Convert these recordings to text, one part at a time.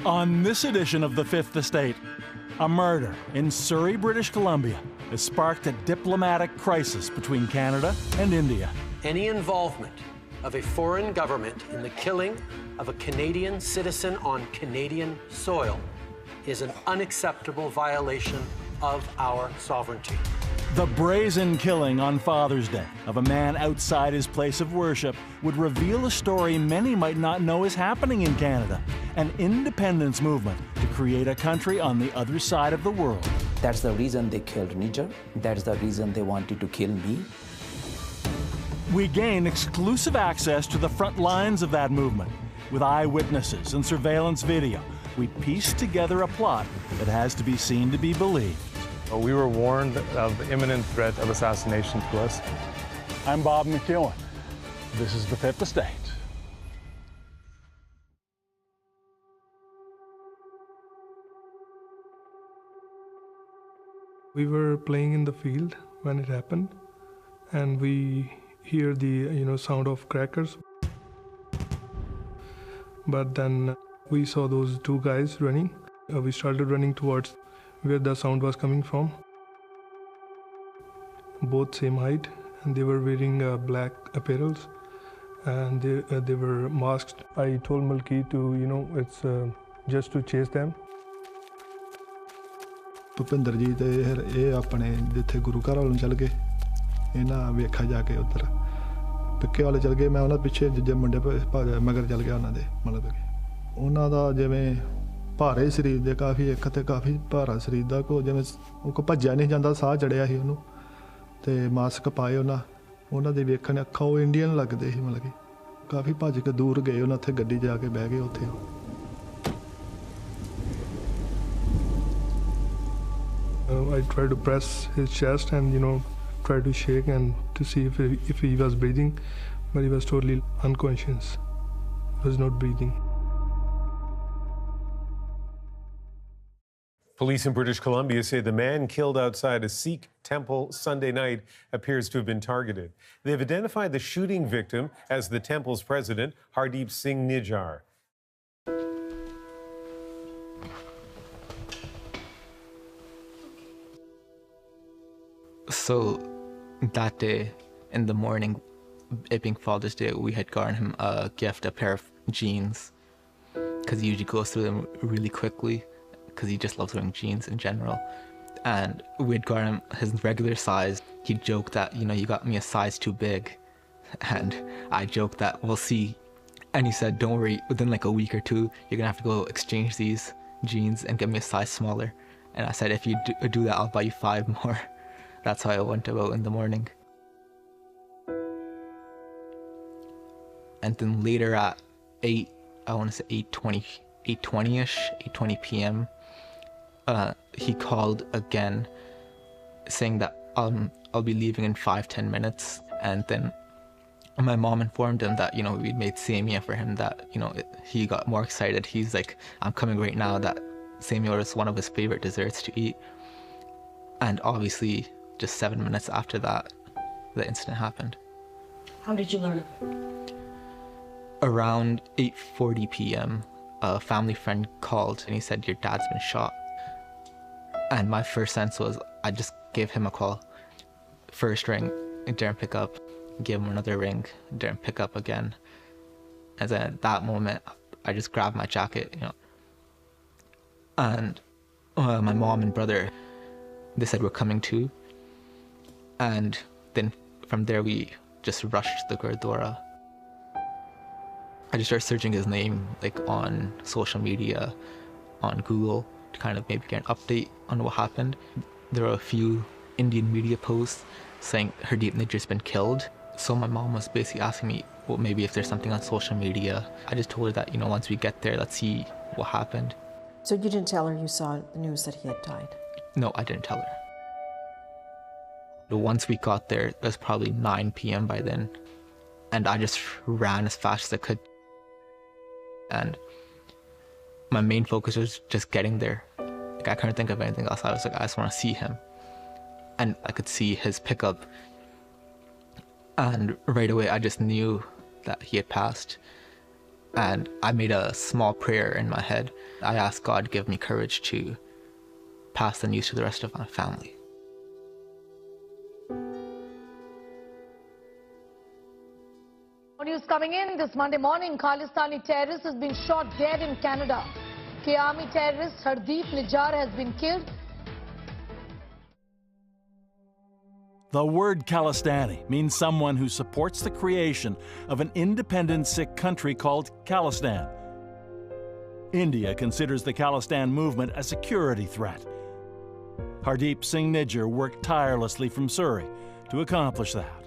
On this edition of The Fifth Estate, a murder in Surrey, British Columbia has sparked a diplomatic crisis between Canada and India. Any involvement of a foreign government in the killing of a Canadian citizen on Canadian soil is an unacceptable violation of our sovereignty. The brazen killing on Father's Day of a man outside his place of worship would reveal a story many might not know is happening in Canada, an independence movement to create a country on the other side of the world. That's the reason they killed Niger. That's the reason they wanted to kill me. We gain exclusive access to the front lines of that movement. With eyewitnesses and surveillance video, we piece together a plot that has to be seen to be believed. We were warned of the imminent threat of assassination to us. I'm Bob McEwen. This is The Fifth Estate. We were playing in the field when it happened, and we hear the sound of crackers. But then we saw those two guys running. We started running towards where the sound was coming from. Both same height, and they were wearing black apparels, and they were masked. I told Malki to, it's just to chase them. Bhupinder ji ਤੇ ਇਹ ਆਪਣੇ ਜਿੱਥੇ ਗੁਰੂ ਘਰ ਵੱਲੋਂ ਚੱਲ ਗਏ ਇਹਨਾਂ ਵੇਖਿਆ ਜਾ ਕੇ ਉੱਧਰ ਪਿੱਕੇ ਵਾਲੇ ਚੱਲ ਗਏ ਮੈਂ ਉਹਨਾਂ ਪਿੱਛੇ ਜੇ ਮੁੰਡੇ ਮਗਰ ਚੱਲ ਗਿਆ ਉਹਨਾਂ ਦੇ ਮਤਲਬ ਕਿ ਉਹਨਾਂ ਦਾ ਜਿਵੇਂ ਭਾਰੇ ਸਰੀਰ ਦੇ ਕਾਫੀ ਇੱਕ ਤੇ ਕਾਫੀ ਭਾਰਾ ਸਰੀਰ ਦਾ ਕੋ ਜਿਵੇਂ ਉਹ ਕੋ ਭੱਜਿਆ ਨਹੀਂ ਜਾਂਦਾ ਸਾਹ ਚੜਿਆ ਸੀ ਉਹਨੂੰ ਤੇ ਮਾਸਕ ਪਾਏ ਉਹਨਾਂ ਦੇ ਵੇਖਣ ਅੱਖਾਂ ਉਹ ਇੰਡੀਅਨ ਲੱਗਦੇ ਸੀ ਮਤਲਬ ਕਿ ਕਾਫੀ ਭੱਜ ਕੇ ਦੂਰ ਗਏ ਉਹਨਾਂ ਉੱਥੇ ਗੱਡੀ ਜਾ ਕੇ ਬਹਿ ਗਏ ਉੱਥੇ I tried to press his chest and try to shake and to see if he was breathing, but he was totally unconscious. He was not breathing. Police in British Columbia say the man killed outside a Sikh temple Sunday night appears to have been targeted. They've identified the shooting victim as the temple's president, Hardeep Singh Nijjar. So that day in the morning, it being Father's Day, we had gotten him a gift, a pair of jeans, because he usually goes through them really quickly, because he just loves wearing jeans in general. And we had gotten him his regular size. He joked that, you got me a size too big. And I joked that, we'll see. And he said, don't worry, within like a week or two, you're gonna have to go exchange these jeans and get me a size smaller. And I said, if you do that, I'll buy you 5 more. That's how I went about in the morning. And then later at 8, I want to say 8:20-ish, 8:20 p.m., he called again saying that I'll be leaving in 5-10 minutes. And then my mom informed him that, we'd made semia for him, that, he got more excited. He's like, I'm coming right now, that semia was one of his favorite desserts to eat. And obviously, just 7 minutes after that, the incident happened. How did you learn of it? Around 8:40 p.m., a family friend called and he said, your dad's been shot. And my first sense was, I just gave him a call. First ring, it didn't pick up. Gave him another ring, didn't pick up again. And then at that moment, I just grabbed my jacket, And my mom and brother, they said, we're coming too. And then from there, we just rushed to the Gurdwara. I just started searching his name like on social media, on Google, to kind of maybe get an update on what happened. There were a few Indian media posts saying Hardeep Nijjar's been killed. So my mom was basically asking me, well, maybe if there's something on social media. I just told her that, once we get there, let's see what happened. So you didn't tell her you saw the news that he had died? No, I didn't tell her. Once we got there, it was probably 9 p.m. by then. And I just ran as fast as I could. And my main focus was just getting there. Like, I couldn't think of anything else. I was like, I just want to see him. And I could see his pickup. And right away, I just knew that he had passed. And I made a small prayer in my head. I asked God to give me courage to pass the news to the rest of my family. News coming in this Monday morning, Khalistani terrorist has been shot dead in Canada. Army terrorist Hardeep Nijjar has been killed. The word Khalistani means someone who supports the creation of an independent Sikh country called Khalistan. India considers the Khalistan movement a security threat. Hardeep Singh Nijjar worked tirelessly from Surrey to accomplish that.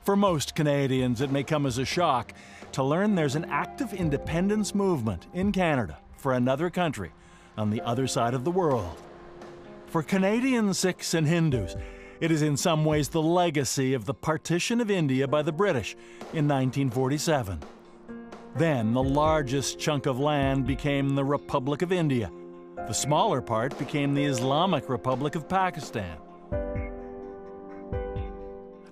For most Canadians, it may come as a shock to learn there's an active independence movement in Canada for another country on the other side of the world. For Canadian Sikhs and Hindus, it is in some ways the legacy of the partition of India by the British in 1947. Then the largest chunk of land became the Republic of India. The smaller part became the Islamic Republic of Pakistan.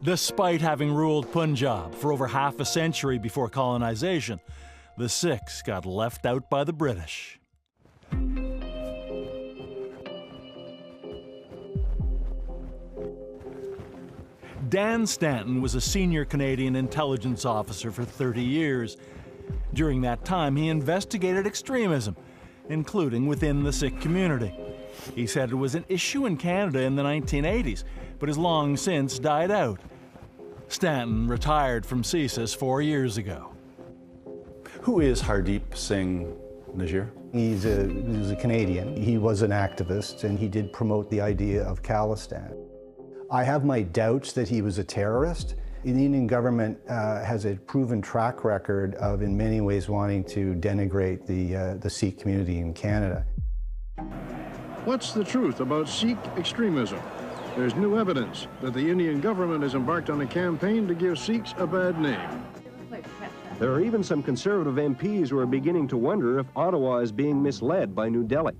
Despite having ruled Punjab for over half a century before colonization, the Sikhs got left out by the British. Dan Stanton was a senior Canadian intelligence officer for 30 years. During that time, he investigated extremism, including within the Sikh community. He said it was an issue in Canada in the 1980s, but has long since died out. Stanton retired from CSIS 4 years ago. Who is Hardeep Singh Nijjar? He's a Canadian. He was an activist, and he did promote the idea of Khalistan. I have my doubts that he was a terrorist. The Indian government has a proven track record of, in many ways, wanting to denigrate the Sikh community in Canada. What's the truth about Sikh extremism? There's new evidence that the Indian government has embarked on a campaign to give Sikhs a bad name. There are even some conservative MPs who are beginning to wonder if Ottawa is being misled by New Delhi.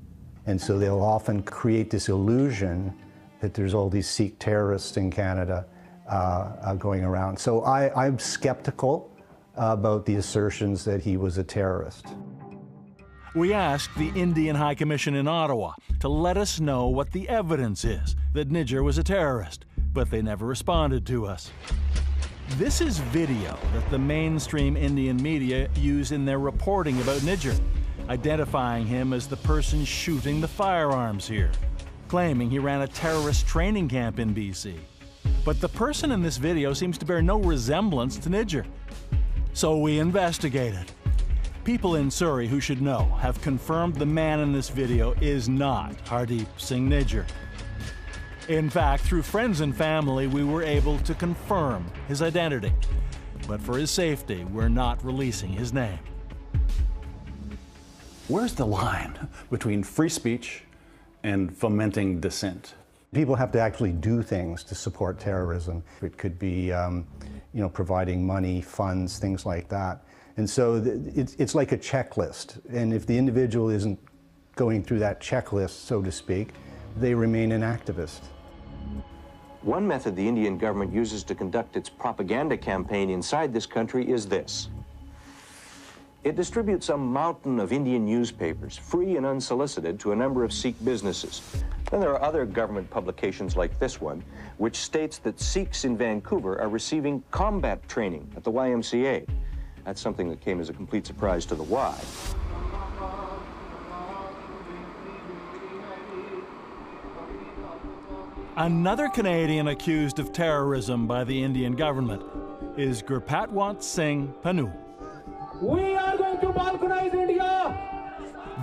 And so they'll often create this illusion that there's all these Sikh terrorists in Canada going around. So I'm skeptical about the assertions that he was a terrorist. We asked the Indian High Commission in Ottawa to let us know what the evidence is that Nijjar was a terrorist, but they never responded to us. This is video that the mainstream Indian media use in their reporting about Nijjar, identifying him as the person shooting the firearms here, claiming he ran a terrorist training camp in BC. But the person in this video seems to bear no resemblance to Nijjar. So we investigated. People in Surrey who should know have confirmed the man in this video is not Hardeep Singh Nijjar. In fact, through friends and family, we were able to confirm his identity. But for his safety, we're not releasing his name. Where's the line between free speech and fomenting dissent? People have to actually do things to support terrorism. It could be, providing money, funds, things like that. And so it's like a checklist. And if the individual isn't going through that checklist, so to speak, they remain an activist. One method the Indian government uses to conduct its propaganda campaign inside this country is this. It distributes a mountain of Indian newspapers, free and unsolicited, to a number of Sikh businesses. Then there are other government publications like this one, which states that Sikhs in Vancouver are receiving combat training at the YMCA. That's something that came as a complete surprise to the Y. Another Canadian accused of terrorism by the Indian government is Gurpatwant Singh Pannu. We are going to balkanize India!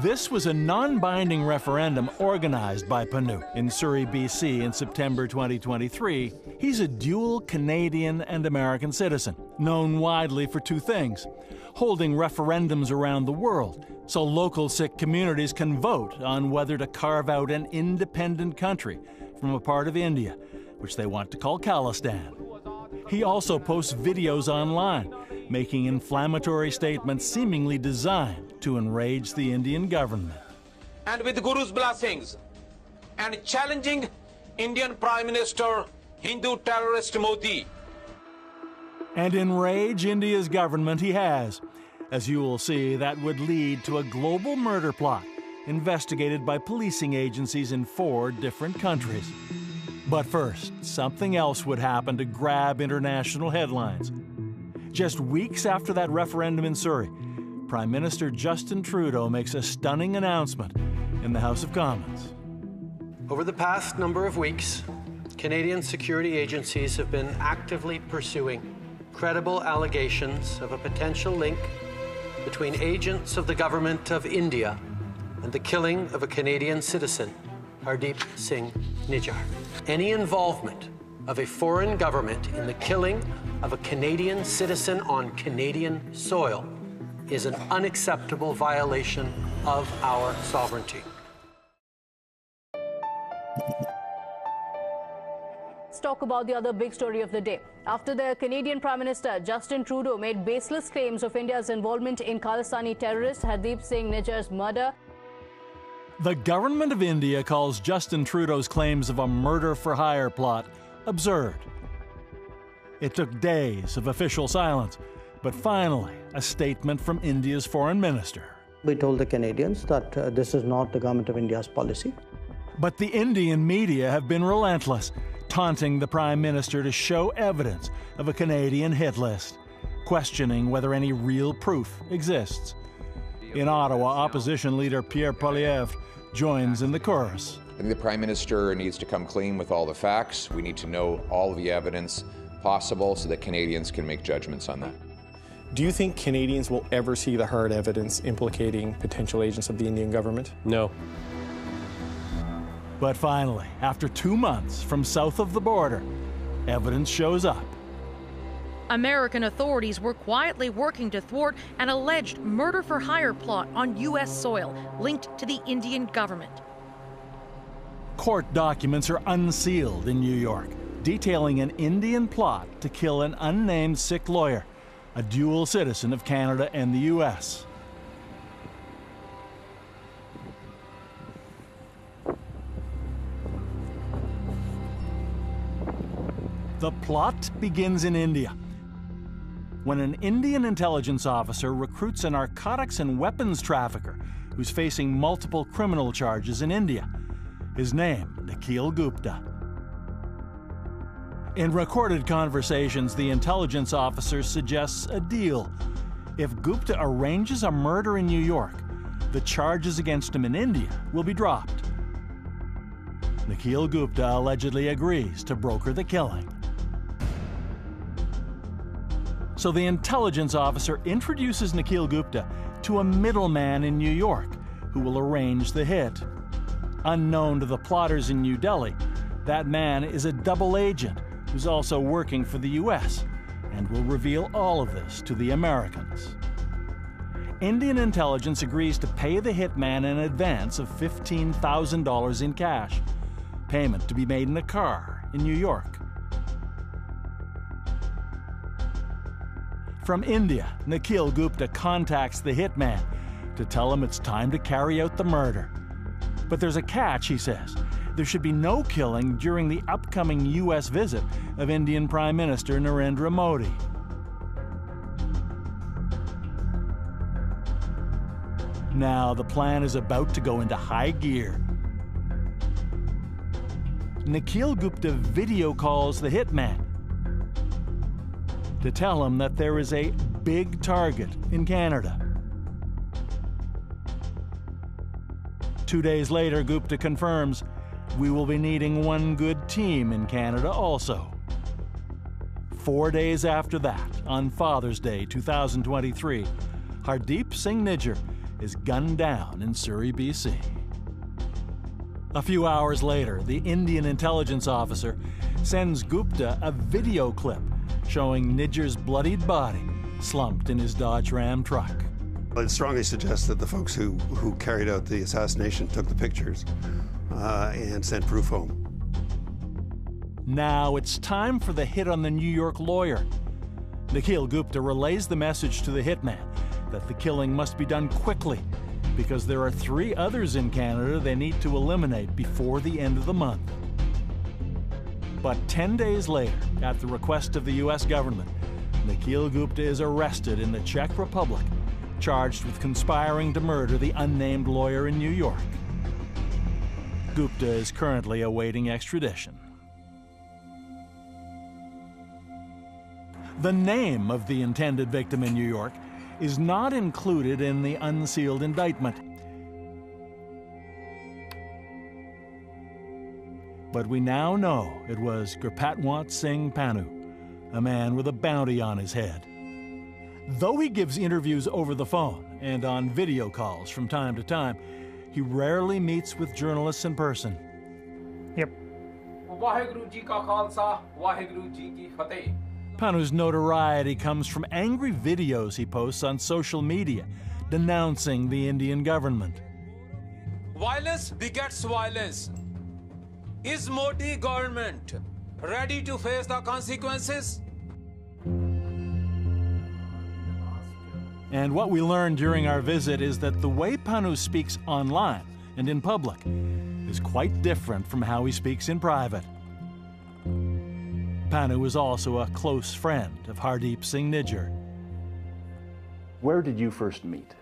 This was a non-binding referendum organized by Pannu in Surrey, BC in September 2023. He's a dual Canadian and American citizen, known widely for two things: holding referendums around the world so local Sikh communities can vote on whether to carve out an independent country from a part of India, which they want to call Khalistan. He also posts videos online, making inflammatory statements seemingly designed to enrage the Indian government. And with Guru's blessings, and challenging Indian Prime Minister, Hindu terrorist Modi. And enrage India's government he has. As you will see, that would lead to a global murder plot investigated by policing agencies in 4 different countries. But first, something else would happen to grab international headlines. Just weeks after that referendum in Surrey, Prime Minister Justin Trudeau makes a stunning announcement in the House of Commons. Over the past number of weeks, Canadian security agencies have been actively pursuing credible allegations of a potential link between agents of the government of India and the killing of a Canadian citizen, Hardeep Singh Nijjar. Any involvement of a foreign government in the killing of a Canadian citizen on Canadian soil is an unacceptable violation of our sovereignty. Let's talk about the other big story of the day. After the Canadian Prime Minister Justin Trudeau made baseless claims of India's involvement in Khalistani terrorist Hardeep Singh Nijjar's murder, the government of India calls Justin Trudeau's claims of a murder-for-hire plot absurd. It took days of official silence, but finally, a statement from India's foreign minister. We told the Canadians that this is not the government of India's policy. But the Indian media have been relentless, taunting the Prime Minister to show evidence of a Canadian hit list, questioning whether any real proof exists. In Ottawa, opposition leader Pierre Poilievre joins in the chorus. I think the Prime Minister needs to come clean with all the facts. We need to know all of the evidence possible so that Canadians can make judgments on that. Do you think Canadians will ever see the hard evidence implicating potential agents of the Indian government? No. But finally, after 2 months from south of the border, evidence shows up. American authorities were quietly working to thwart an alleged murder-for-hire plot on U.S. soil linked to the Indian government. Court documents are unsealed in New York, detailing an Indian plot to kill an unnamed Sikh lawyer, a dual citizen of Canada and the U.S. The plot begins in India, when an Indian intelligence officer recruits a narcotics and weapons trafficker who's facing multiple criminal charges in India. His name, Nikhil Gupta. In recorded conversations, the intelligence officer suggests a deal. If Gupta arranges a murder in New York, the charges against him in India will be dropped. Nikhil Gupta allegedly agrees to broker the killing. So the intelligence officer introduces Nikhil Gupta to a middleman in New York who will arrange the hit. Unknown to the plotters in New Delhi, that man is a double agent who's also working for the U.S. and will reveal all of this to the Americans. Indian intelligence agrees to pay the hitman an advance of $15,000 in cash, payment to be made in a car in New York. From India, Nikhil Gupta contacts the hitman to tell him it's time to carry out the murder. But there's a catch, he says. There should be no killing during the upcoming U.S. visit of Indian Prime Minister Narendra Modi. Now the plan is about to go into high gear. Nikhil Gupta video calls the hitman to tell him that there is a big target in Canada. 2 days later, Gupta confirms, we will be needing one good team in Canada also. 4 days after that, on Father's Day 2023, Hardeep Singh Nijjar is gunned down in Surrey, BC. A few hours later, the Indian intelligence officer sends Gupta a video clip showing Nijjar's bloodied body slumped in his Dodge Ram truck. It strongly suggests that the folks who carried out the assassination took the pictures and sent proof home. Now it's time for the hit on the New York lawyer. Nikhil Gupta relays the message to the hitman that the killing must be done quickly because there are 3 others in Canada they need to eliminate before the end of the month. But 10 days later, at the request of the U.S. government, Nikhil Gupta is arrested in the Czech Republic, charged with conspiring to murder the unnamed lawyer in New York. Gupta is currently awaiting extradition. The name of the intended victim in New York is not included in the unsealed indictment. But we now know it was Gurpatwant Singh Pannu, a man with a bounty on his head. Though he gives interviews over the phone and on video calls from time to time, he rarely meets with journalists in person. Yep. Pannu's notoriety comes from angry videos he posts on social media denouncing the Indian government. Violence begets violence. Is Modi government ready to face the consequences? And what we learned during our visit is that the way Pannu speaks online and in public is quite different from how he speaks in private. Pannu is also a close friend of Hardeep Singh Nijjar. Where did you first meet?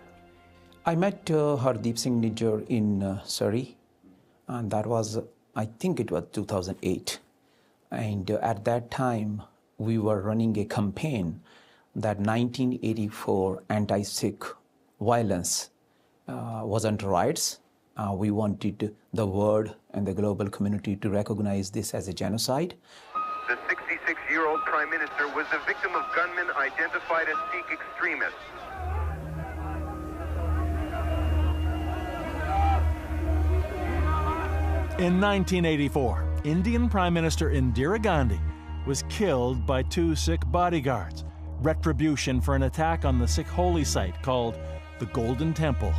I met Hardeep Singh Nijjar in Surrey, and that was, I think it was 2008. And at that time, we were running a campaign that 1984 anti-Sikh violence wasn't rights. We wanted the world and the global community to recognize this as a genocide. The 66-year-old Prime Minister was the victim of gunmen identified as Sikh extremists. In 1984, Indian Prime Minister Indira Gandhi was killed by 2 Sikh bodyguards, retribution for an attack on the Sikh holy site called the Golden Temple.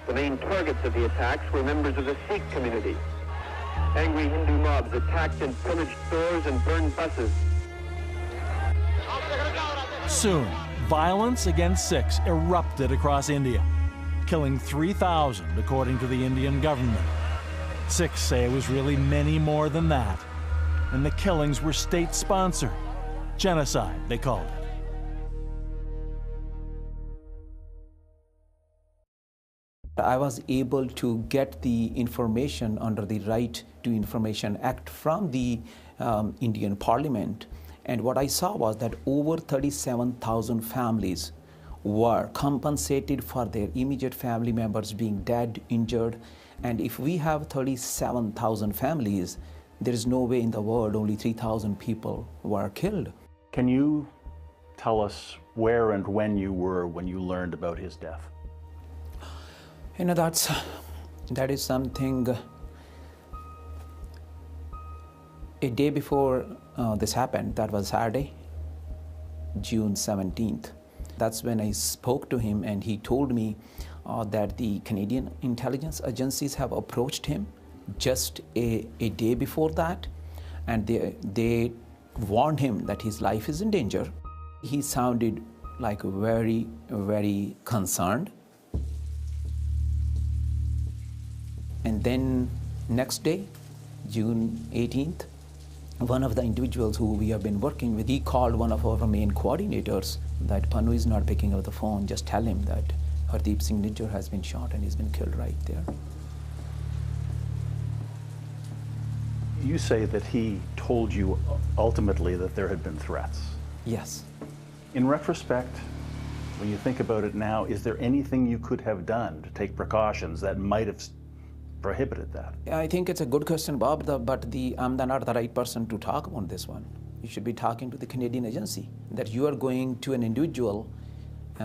The main targets of the attacks were members of the Sikh community. Angry Hindu mobs attacked and pillaged stores and burned buses. Soon, violence against Sikhs erupted across India, killing 3,000 according to the Indian government. Sikhs say it was really many more than that, and the killings were state-sponsored. Genocide, they called it. I was able to get the information under the Right to Information Act from the Indian Parliament. And what I saw was that over 37,000 families were compensated for their immediate family members being dead, injured. And if we have 37,000 families, there is no way in the world only 3,000 people were killed. Can you tell us where and when you were when you learned about his death? You know, that is something. A day before this happened, that was Saturday, June 17th. That's when I spoke to him, and he told me that the Canadian intelligence agencies have approached him just a day before that, and they warned him that his life is in danger. He sounded like very, very concerned. And then next day, June 18th, one of the individuals who we have been working with, he called one of our main coordinators that Pannu is not picking up the phone, just tell him that Hardeep Singh Nijjar has been shot and he's been killed right there. You say that he told you ultimately that there had been threats. Yes. In retrospect, when you think about it now, is there anything you could have done to take precautions that might have prohibited that? I think it's a good question, Bob, but I'm not the right person to talk about this one. You should be talking to the Canadian agency, that you are going to an individual,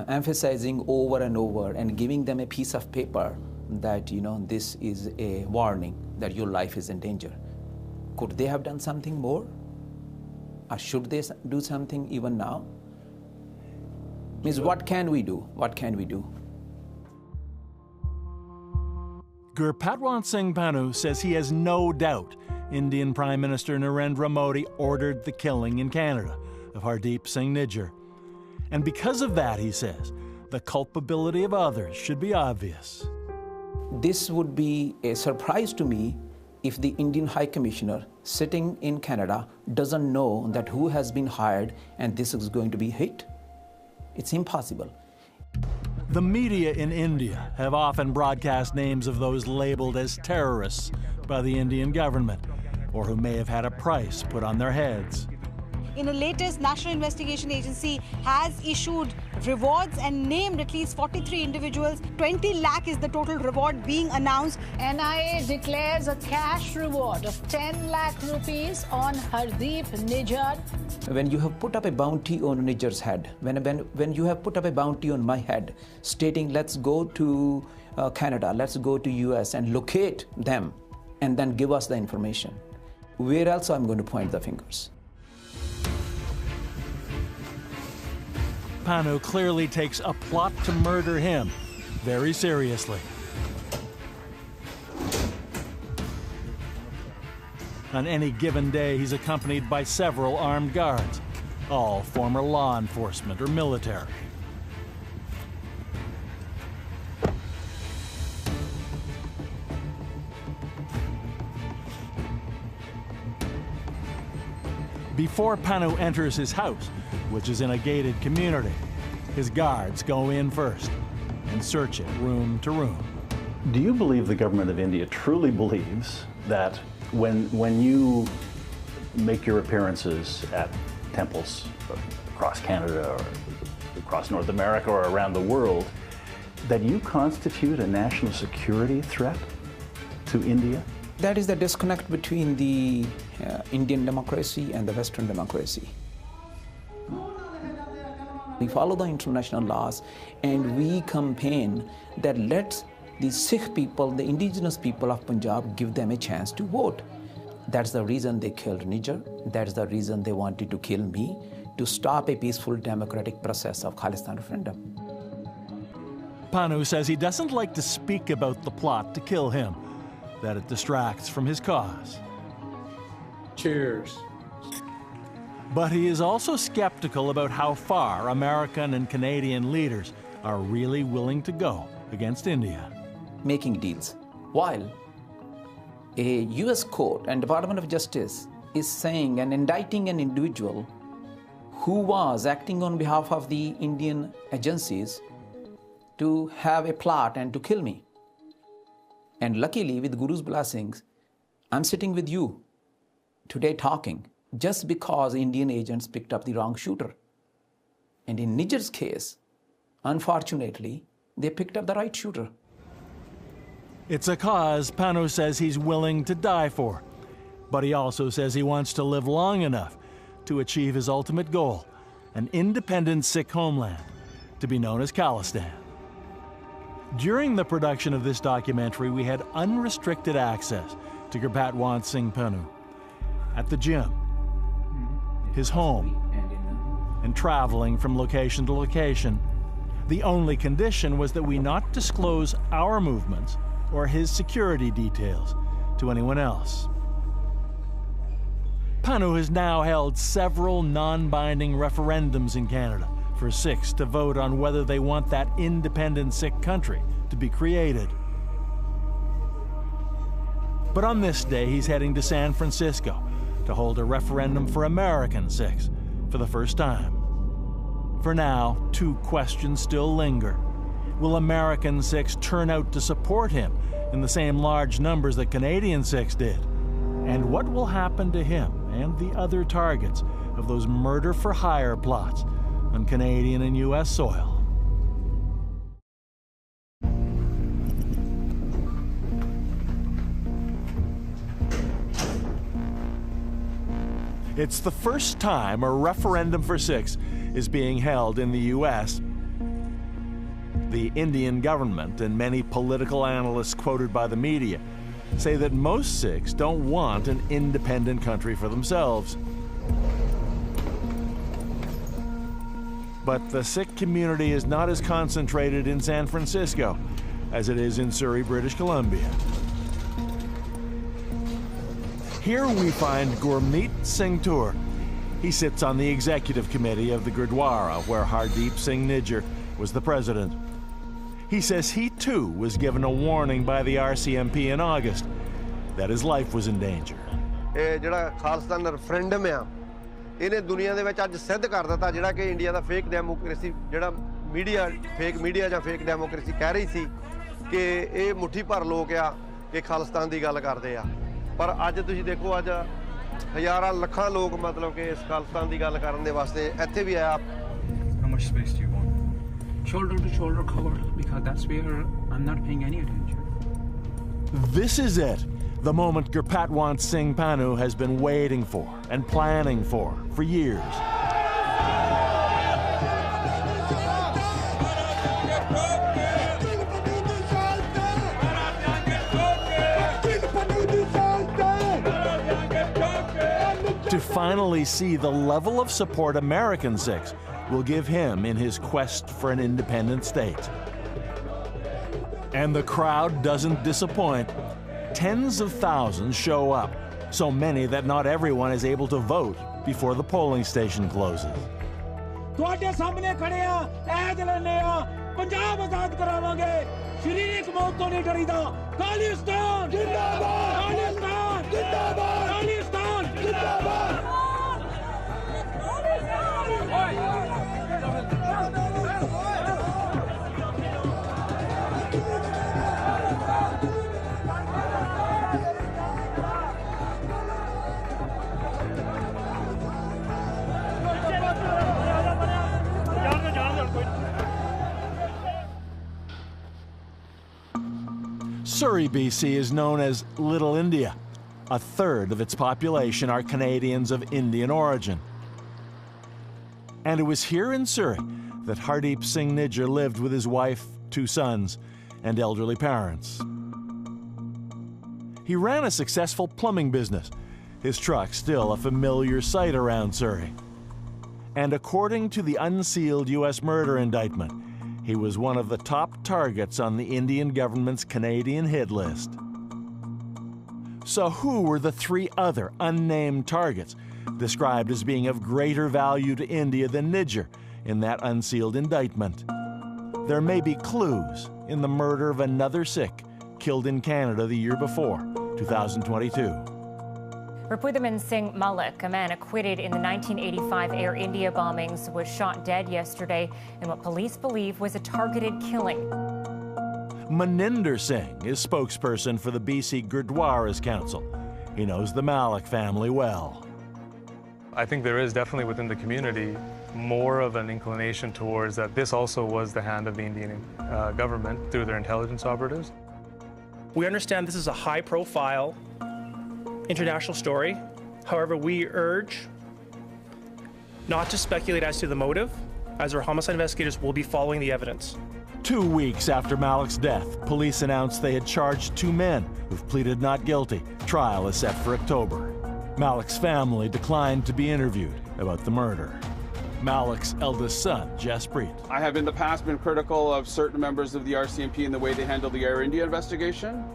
emphasizing over and over and giving them a piece of paper that, you know, this is a warning that your life is in danger. Could they have done something more? Or should they do something even now? Means what can we do? What can we do? Gurpatwant Singh Pannu says he has no doubt Indian Prime Minister Narendra Modi ordered the killing in Canada of Hardeep Singh Nijjar. And because of that, he says, the culpability of others should be obvious. This would be a surprise to me if the Indian High Commissioner sitting in Canada doesn't know that who has been hired and this is going to be hit? It's impossible. The media in India have often broadcast names of those labeled as terrorists by the Indian government, or who may have had a price put on their heads. In a latest, National Investigation Agency has issued rewards and named at least 43 individuals. 20 lakh is the total reward being announced. NIA declares a cash reward of 10 lakh rupees on Hardeep Nijjar. When you have put up a bounty on Nijjar's head, when you have put up a bounty on my head, stating let's go to Canada, let's go to US and locate them and then give us the information, where else I'm going to point the fingers? Panu clearly takes a plot to murder him very seriously. On any given day, he's accompanied by several armed guards, all former law enforcement or military. Before Panu enters his house, which is in a gated community, his guards go in first and search it room to room. Do you believe the government of India truly believes that when you make your appearances at temples across Canada or across North America or around the world, that you constitute a national security threat to India? That is the disconnect between the Indian democracy and the Western democracy. We follow the international laws and we campaign that let the Sikh people, the indigenous people of Punjab, give them a chance to vote. That's the reason they killed Nijjar. That's the reason they wanted to kill me, to stop a peaceful democratic process of Khalistan referendum. Panu says he doesn't like to speak about the plot to kill him, that it distracts from his cause. Cheers. But he is also skeptical about how far American and Canadian leaders are really willing to go against India. Making deals. While a US court and Department of Justice is saying and indicting an individual who was acting on behalf of the Indian agencies to have a plot and to kill me. And luckily, with Guru's blessings, I'm sitting with you today talking just because Indian agents picked up the wrong shooter. And in Nijjar's case, unfortunately, they picked up the right shooter. It's a cause Panu says he's willing to die for, but he also says he wants to live long enough to achieve his ultimate goal, an independent Sikh homeland, to be known as Khalistan. During the production of this documentary, we had unrestricted access to Gurpatwant Singh Panu at the gym, his home, and traveling from location to location. The only condition was that we not disclose our movements or his security details to anyone else. Panu has now held several non-binding referendums in Canada for Sikhs to vote on whether they want that independent Sikh country to be created. But on this day, he's heading to San Francisco to hold a referendum for American Sikhs for the first time. For now, two questions still linger. Will American Sikhs turn out to support him in the same large numbers that Canadian Sikhs did? And what will happen to him and the other targets of those murder-for-hire plots on Canadian and U.S. soil? It's the first time a referendum for Sikhs is being held in the U.S. The Indian government and many political analysts quoted by the media say that most Sikhs don't want an independent country for themselves. But the Sikh community is not as concentrated in San Francisco as it is in Surrey, British Columbia. Here we find Gurmeet Singh Toor. He sits on the executive committee of the Gurdwara, where Hardeep Singh Nijjar was the president. He says he too was given a warning by the RCMP in August, that his life was in danger. ਇਹ ਜਿਹੜਾ Khalistan referendum ਆ ਇਹਨੇ ਦੁਨੀਆ ਦੇ ਵਿੱਚ ਅੱਜ ਸਿੱਧ ਕਰ ਦਿੱਤਾ ਜਿਹੜਾ ਕਿ ਇੰਡੀਆ ਦਾ ਫੇਕ ਡੈਮੋਕ੍ਰੇਸੀ ਜਿਹੜਾ ਮੀਡੀਆ ਫੇਕ ਮੀਡੀਆ ਜਾਂ ਫੇਕ ਡੈਮੋਕ੍ਰੇਸੀ ਕਹਿ ਰਹੀ ਸੀ ਕਿ ਇਹ ਮੁੱਠੀ ਭਰ ਲੋਕ ਆ ਕਿ ਖਾਲਿਸਤਾਨ ਦੀ ਗੱਲ ਕਰਦੇ ਆ ਪਰ ਅੱਜ ਤੁਸੀਂ ਦੇਖੋ ਅੱਜ ਹਜ਼ਾਰਾਂ ਲੱਖਾਂ ਲੋਕ ਮਤਲਬ ਕਿ ਇਸ ਖਾਲਿਸਤਾਨ ਦੀ ਗੱਲ ਕਰਨ ਦੇ ਵਾਸਤੇ ਇੱਥੇ ਵੀ ਆਇਆ How much space do you want? Shoulder to shoulder cover because that's where I'm not paying any attention. This is it. The moment Gurpatwant Singh Pannu has been waiting for and planning for years. To finally see the level of support American Sikhs will give him in his quest for an independent state. And the crowd doesn't disappoint. Tens of thousands show up, so many that not everyone is able to vote before the polling station closes. ਤੁਹਾਡੇ ਸਾਹਮਣੇ ਖੜੇ ਆ ਐ ਜਲਨੇ ਆ ਪੰਜਾਬ ਆਜ਼ਾਦ ਕਰਾਵਾਂਗੇ ਸ਼ਰੀਕ ਮੌਤ ਤੋਂ ਨਹੀਂ ਡਰੀਦਾ ਖਾਲਿਸਤਾਨ ਜਿੰਦਾਬਾਦ ਖਾਲਿਸਤਾਨ ਜਿੰਦਾਬਾਦ ਖਾਲਿਸਤਾਨ ਜਿੰਦਾਬਾਦ Surrey, BC is known as Little India. A third of its population are Canadians of Indian origin. And it was here in Surrey that Hardeep Singh Nijjar lived with his wife, 2 sons, and elderly parents. He ran a successful plumbing business, his truck still a familiar sight around Surrey. And according to the unsealed U.S. murder indictment, he was one of the top targets on the Indian government's Canadian hit list. So who were the 3 other unnamed targets described as being of greater value to India than Nijjar in that unsealed indictment? There may be clues in the murder of another Sikh killed in Canada the year before, 2022. Rapudaman Singh Malik, a man acquitted in the 1985 Air India bombings, was shot dead yesterday in what police believe was a targeted killing. Maninder Singh is spokesperson for the BC Gurdwaras Council. He knows the Malik family well. I think there is definitely within the community more of an inclination towards that this also was the hand of the Indian government through their intelligence operatives. We understand this is a high-profile international story. However, we urge not to speculate as to the motive, as our homicide investigators will be following the evidence. 2 weeks after Malik's death, police announced they had charged 2 men who've pleaded not guilty. Trial is set for October. Malik's family declined to be interviewed about the murder. Malik's eldest son, Jaspreet. I have in the past been critical of certain members of the RCMP in the way they handled the Air India investigation.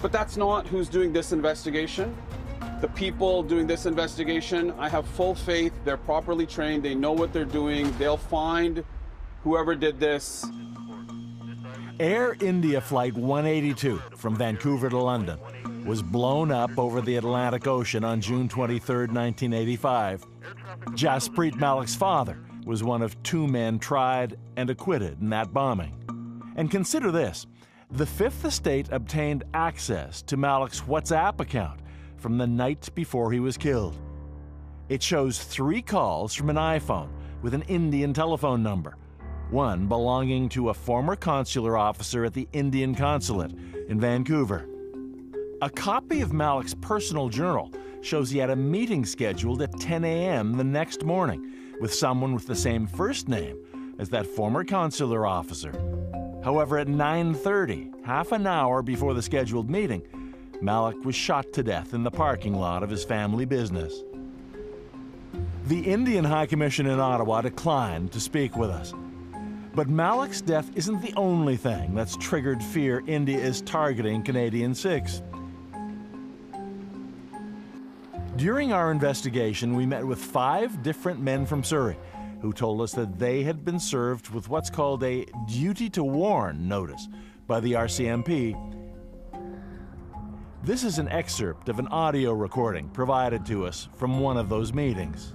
But that's not who's doing this investigation. The people doing this investigation, I have full faith, they're properly trained, they know what they're doing, they'll find whoever did this. Air India Flight 182 from Vancouver to London was blown up over the Atlantic Ocean on June 23, 1985. Jaspreet Malik's father was one of 2 men tried and acquitted in that bombing. And consider this. The Fifth Estate obtained access to Malik's WhatsApp account from the night before he was killed. It shows 3 calls from an iPhone with an Indian telephone number, one belonging to a former consular officer at the Indian consulate in Vancouver. A copy of Malik's personal journal shows he had a meeting scheduled at 10 a.m. the next morning with someone with the same first name as that former consular officer. However, at 9:30, half an hour before the scheduled meeting, Malik was shot to death in the parking lot of his family business. The Indian High Commission in Ottawa declined to speak with us. But Malik's death isn't the only thing that's triggered fear India is targeting Canadian Sikhs. During our investigation, we met with 5 different men from Surrey who told us that they had been served with what's called a duty to warn notice by the RCMP. This is an excerpt of an audio recording provided to us from one of those meetings.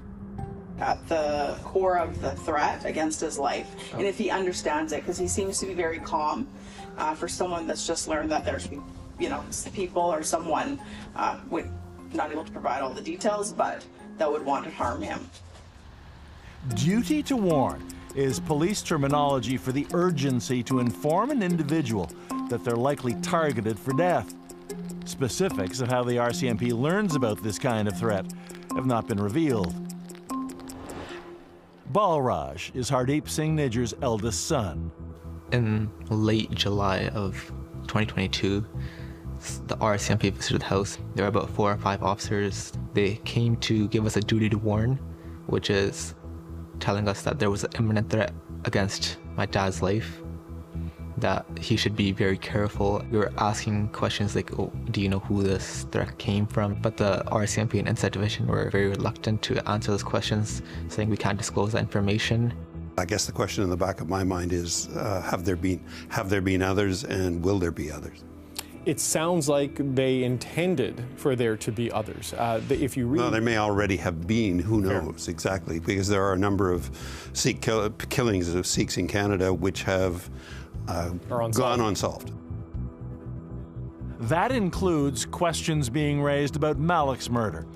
At the core of the threat against his life, and if he understands it, because he seems to be very calm for someone that's just learned that there's, people or someone would not able to provide all the details, but that would want to harm him. Duty to warn is police terminology for the urgency to inform an individual that they're likely targeted for death. Specifics of how the RCMP learns about this kind of threat have not been revealed. Balraj is Hardeep Singh Nijjar's eldest son. In late July of 2022, the RCMP visited the house. There were about 4 or 5 officers. They came to give us a duty to warn, which is telling us that there was an imminent threat against my dad's life, that he should be very careful. We were asking questions like, oh, do you know who this threat came from? But the RCMP and Inside Division were very reluctant to answer those questions, saying we can't disclose that information. I guess the question in the back of my mind is, have there been others, and will there be others? It sounds like they intended for there to be others. If you read, well, there may already have been. Who knows exactly? Because there are a number of Sikh killings of Sikhs in Canada which have gone unsolved. That includes questions being raised about Malik's murder.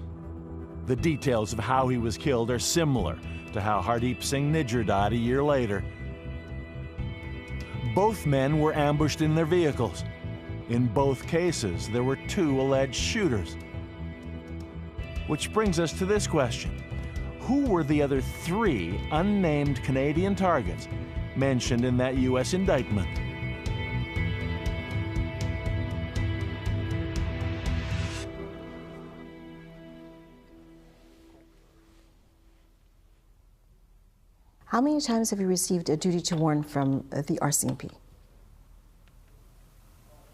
The details of how he was killed are similar to how Hardeep Singh Nijjar died a year later. Both men were ambushed in their vehicles. In both cases, there were 2 alleged shooters. Which brings us to this question. Who were the other 3 unnamed Canadian targets mentioned in that U.S. indictment? How many times have you received a duty to warn from the RCMP?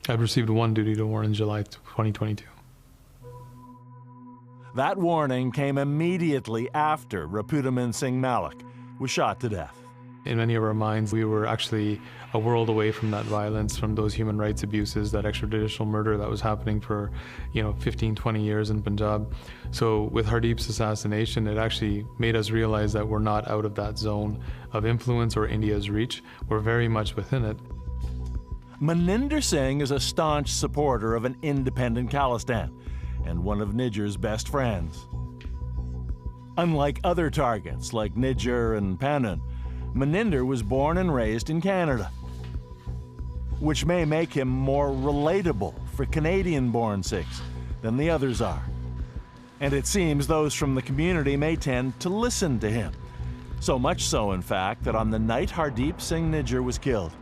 I've received 1 duty to warn in July 2022. That warning came immediately after Rapudaman Singh Malik was shot to death. In many of our minds, we were actually a world away from that violence, from those human rights abuses, that extrajudicial murder that was happening for, 15, 20 years in Punjab. So with Hardeep's assassination, it actually made us realize that we're not out of that zone of influence or India's reach. We're very much within it. Maninder Singh is a staunch supporter of an independent Khalistan and one of Nijjar's best friends. Unlike other targets like Nijjar and Panun, Maninder was born and raised in Canada, which may make him more relatable for Canadian-born Sikhs than the others are. And it seems those from the community may tend to listen to him. So much so, in fact, that on the night Hardeep Singh Nijjar was killed,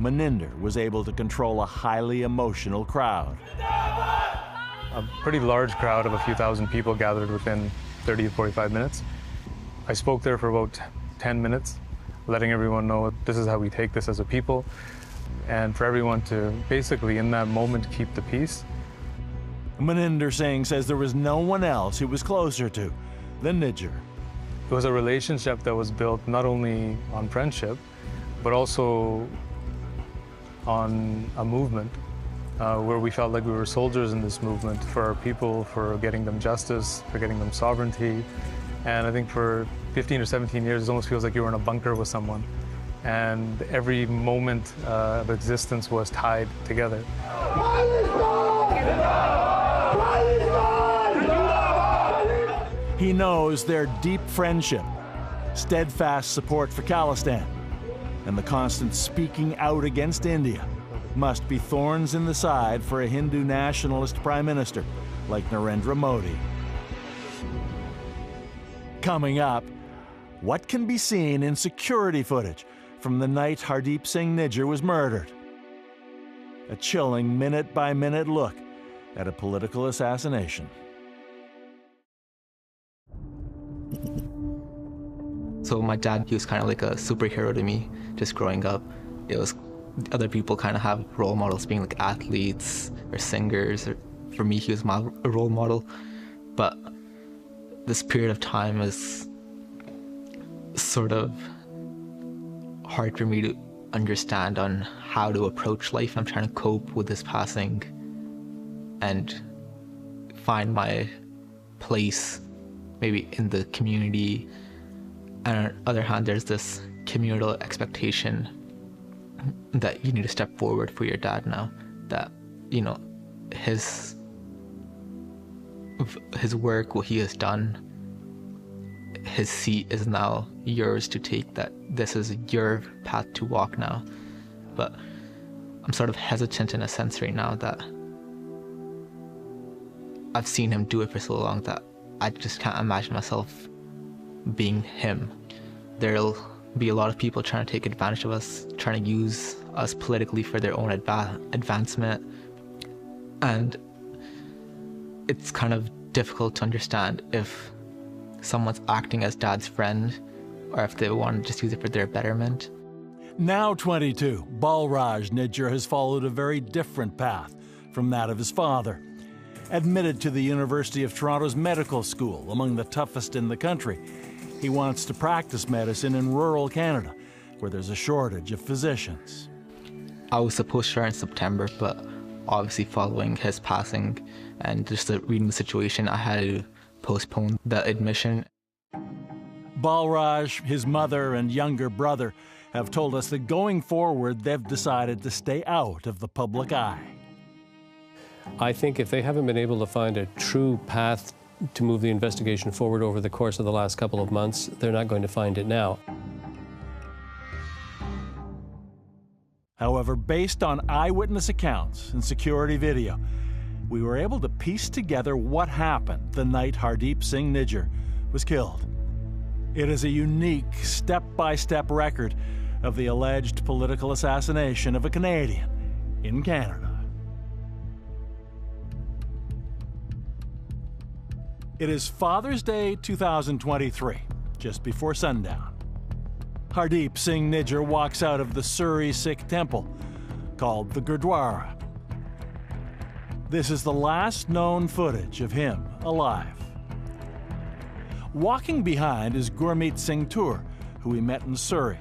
Maninder was able to control a highly emotional crowd. A pretty large crowd of a few thousand people gathered within 30 to 45 minutes. I spoke there for about 10 minutes, letting everyone know this is how we take this as a people, and for everyone to basically, in that moment, keep the peace. Maninder Singh says there was no one else he was closer to than Nijjar. It was a relationship that was built not only on friendship, but also on a movement where we felt like we were soldiers in this movement for our people, for getting them justice, for getting them sovereignty. And I think for 15 or 17 years, it almost feels like you were in a bunker with someone. And every moment of existence was tied together. He knows their deep friendship, steadfast support for Khalistan, and the constant speaking out against India must be thorns in the side for a Hindu nationalist prime minister like Narendra Modi. Coming up, what can be seen in security footage from the night Hardeep Singh Nijjar was murdered? A chilling minute-by-minute look at a political assassination. So my dad, he was kind of like a superhero to me, just growing up. It was other people kind of have role models being like athletes or singers. Or, for me, he was my role model. But this period of time is sort of hard for me to understand on how to approach life. I'm trying to cope with this passing and find my place maybe in the community. And on the other hand, there's this communal expectation that you need to step forward for your dad now, that, you know, his work, what he has done, his seat is now yours to take, that this is your path to walk now. But I'm sort of hesitant in a sense right now that I've seen him do it for so long that I just can't imagine myself being him. There'll be a lot of people trying to take advantage of us, trying to use us politically for their own advancement. And it's kind of difficult to understand if someone's acting as dad's friend or if they want to just use it for their betterment. Now 22, Balraj Nijjar has followed a very different path from that of his father. Admitted to the University of Toronto's medical school, among the toughest in the country, he wants to practice medicine in rural Canada, where there's a shortage of physicians. I was supposed to start in September, but obviously following his passing and just reading the situation, I had to postpone the admission. Balraj, his mother, and younger brother have told us that going forward, they've decided to stay out of the public eye. I think if they haven't been able to find a true path to move the investigation forward over the course of the last couple of months, they're not going to find it now. However, based on eyewitness accounts and security video, we were able to piece together what happened the night Hardeep Singh Nijjar was killed. It is a unique step-by-step record of the alleged political assassination of a Canadian in Canada. It is Father's Day 2023, just before sundown. Hardeep Singh Nijjar walks out of the Surrey Sikh temple, called the Gurdwara. This is the last known footage of him alive. Walking behind is Gurmeet Singh Toor, who we met in Surrey,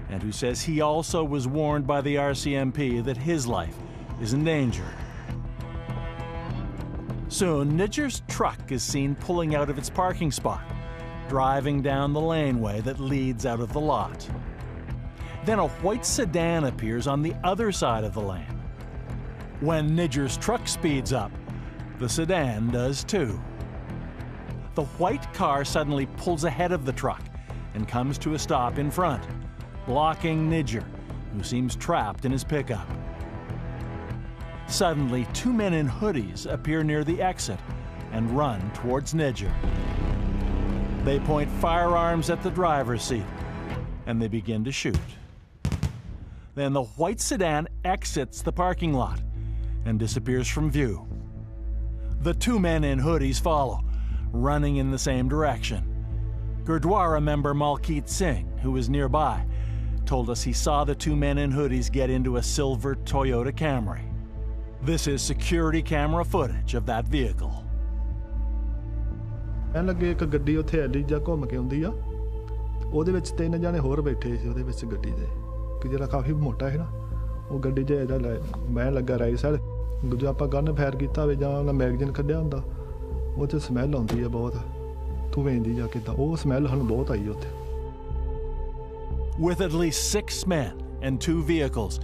and who says he also was warned by the RCMP that his life is in danger. Soon, Nijjar's truck is seen pulling out of its parking spot, driving down the laneway that leads out of the lot. Then a white sedan appears on the other side of the lane. When Nijjar's truck speeds up, the sedan does too. The white car suddenly pulls ahead of the truck and comes to a stop in front, blocking Nijjar, who seems trapped in his pickup. Suddenly, two men in hoodies appear near the exit and run towards Nijjar. They point firearms at the driver's seat, and they begin to shoot. Then the white sedan exits the parking lot and disappears from view. The two men in hoodies follow, running in the same direction. Gurdwara member Malkeet Singh, who was nearby, told us he saw the two men in hoodies get into a silver Toyota Camry. This is security camera footage of that vehicle. ਐਂ ਲੱਗੇ ਇੱਕ ਗੱਡੀ ਉੱਥੇ ਐਡੀ ਜਾਂ ਘੁੰਮ ਕੇ ਆਉਂਦੀ ਆ ਉਹਦੇ ਵਿੱਚ ਤਿੰਨ ਜਣੇ ਹੋਰ ਬੈਠੇ ਸੀ ਉਹਦੇ ਵਿੱਚ ਗੱਡੀ ਦੇ ਕਿ ਜਿਹੜਾ ਕਾਫੀ ਮੋਟਾ ਹੈ ਨਾ ਉਹ ਗੱਡੀ 'ਚ ਇਹਦਾ ਮੈਂ ਲੱਗਾ ਰਾਈਟ ਸਾਈਡ ਦੂਜਾ ਆਪਾਂ ਗਨ ਫਾਇਰ ਕੀਤਾ ਹੋਵੇ ਜਾਂ ਉਹਨਾਂ ਮੈਗਜ਼ੀਨ ਕੱਢਿਆ ਹੁੰਦਾ ਉਹ 'ਚ ਸਮੈਲ ਆਉਂਦੀ ਆ ਬਹੁਤ ਧੂੰਏਂ ਦੀ ਜਾਂ ਕਿੱਦਾਂ ਉਹ ਸਮੈਲ ਸਾਨੂੰ ਬਹੁਤ ਆਈ ਉੱਥੇ. With at least 6 men and 2 vehicles,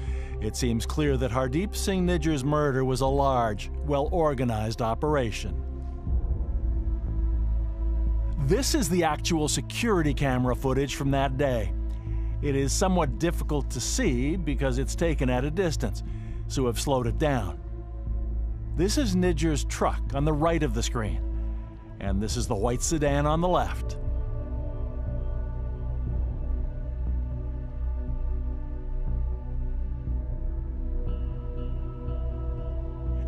it seems clear that Hardeep Singh Nijjar's murder was a large, well-organized operation. This is the actual security camera footage from that day. It is somewhat difficult to see because it's taken at a distance, so I've slowed it down. This is Nijjar's truck on the right of the screen, and this is the white sedan on the left.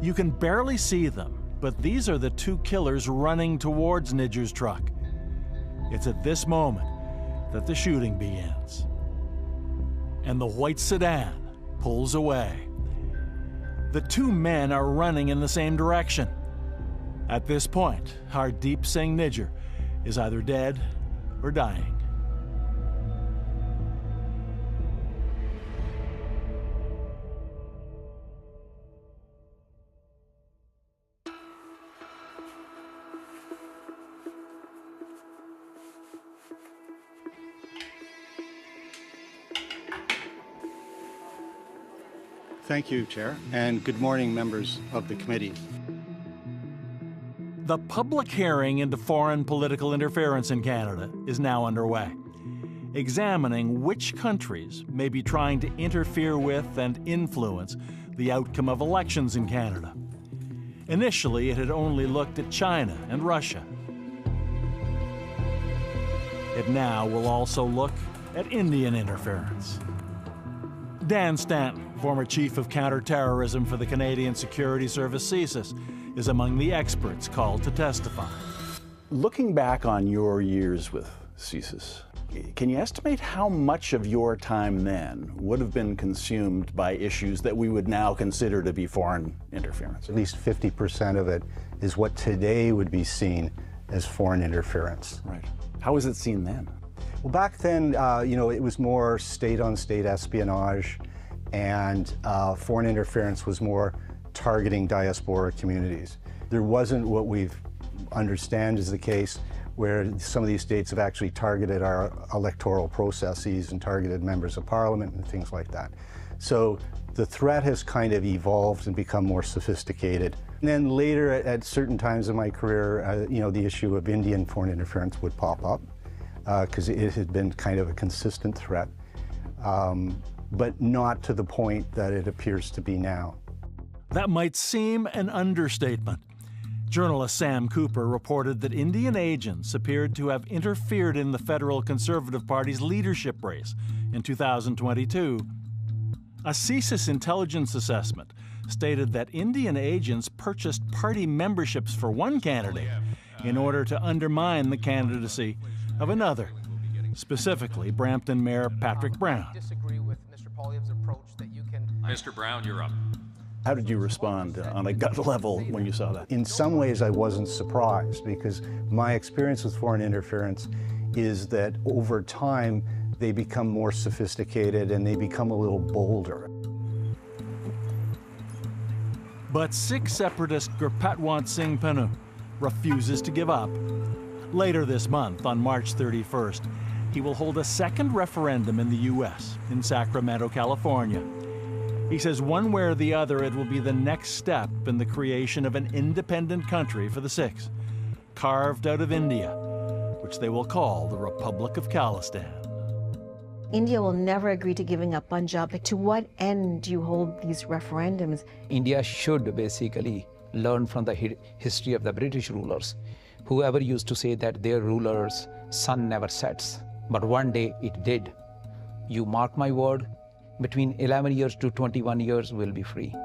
You can barely see them, but these are the two killers running towards Nijjar's truck. It's at this moment that the shooting begins. And the white sedan pulls away. The two men are running in the same direction. At this point, Hardeep Singh Nijjar is either dead or dying. Thank you, Chair, and good morning, members of the committee. The public hearing into foreign political interference in Canada is now underway, examining which countries may be trying to interfere with and influence the outcome of elections in Canada. Initially, it had only looked at China and Russia. It now will also look at Indian interference. Dan Stanton, former chief of counterterrorism for the Canadian Security Service CSIS, is among the experts called to testify. Looking back on your years with CSIS, can you estimate how much of your time then would have been consumed by issues that we would now consider to be foreign interference? At least 50% of it is what today would be seen as foreign interference. Right. How was it seen then? Well, back then, it was more state-on-state espionage, and foreign interference was more targeting diaspora communities. There wasn't what we understand is the case where some of these states have actually targeted our electoral processes and targeted members of parliament and things like that. So the threat has kind of evolved and become more sophisticated. And then later, at certain times in my career, the issue of Indian foreign interference would pop up because it had been kind of a consistent threat, but not to the point that it appears to be now. That might seem an understatement. Journalist Sam Cooper reported that Indian agents appeared to have interfered in the federal Conservative Party's leadership race in 2022. A CSIS intelligence assessment stated that Indian agents purchased party memberships for one candidate in order to undermine the candidacy of another, specifically Brampton Mayor Patrick Brown. Mr. Brown, you're up. How did you respond on a gut level when you saw that? In some ways, I wasn't surprised because my experience with foreign interference is that over time, they become more sophisticated and they become a little bolder. But Sikh separatist Gurpatwant Singh Pannu refuses to give up. Later this month, on March 31st, he will hold a second referendum in the U.S., in Sacramento, California. He says one way or the other, it will be the next step in the creation of an independent country for the Sikhs, carved out of India, which they will call the Republic of Khalistan. India will never agree to giving up Punjab. To what end do you hold these referendums? India should basically learn from the history of the British rulers. Whoever used to say that their ruler's sun never sets, but one day it did. You mark my word, between 11 years to 21 years we'll be free.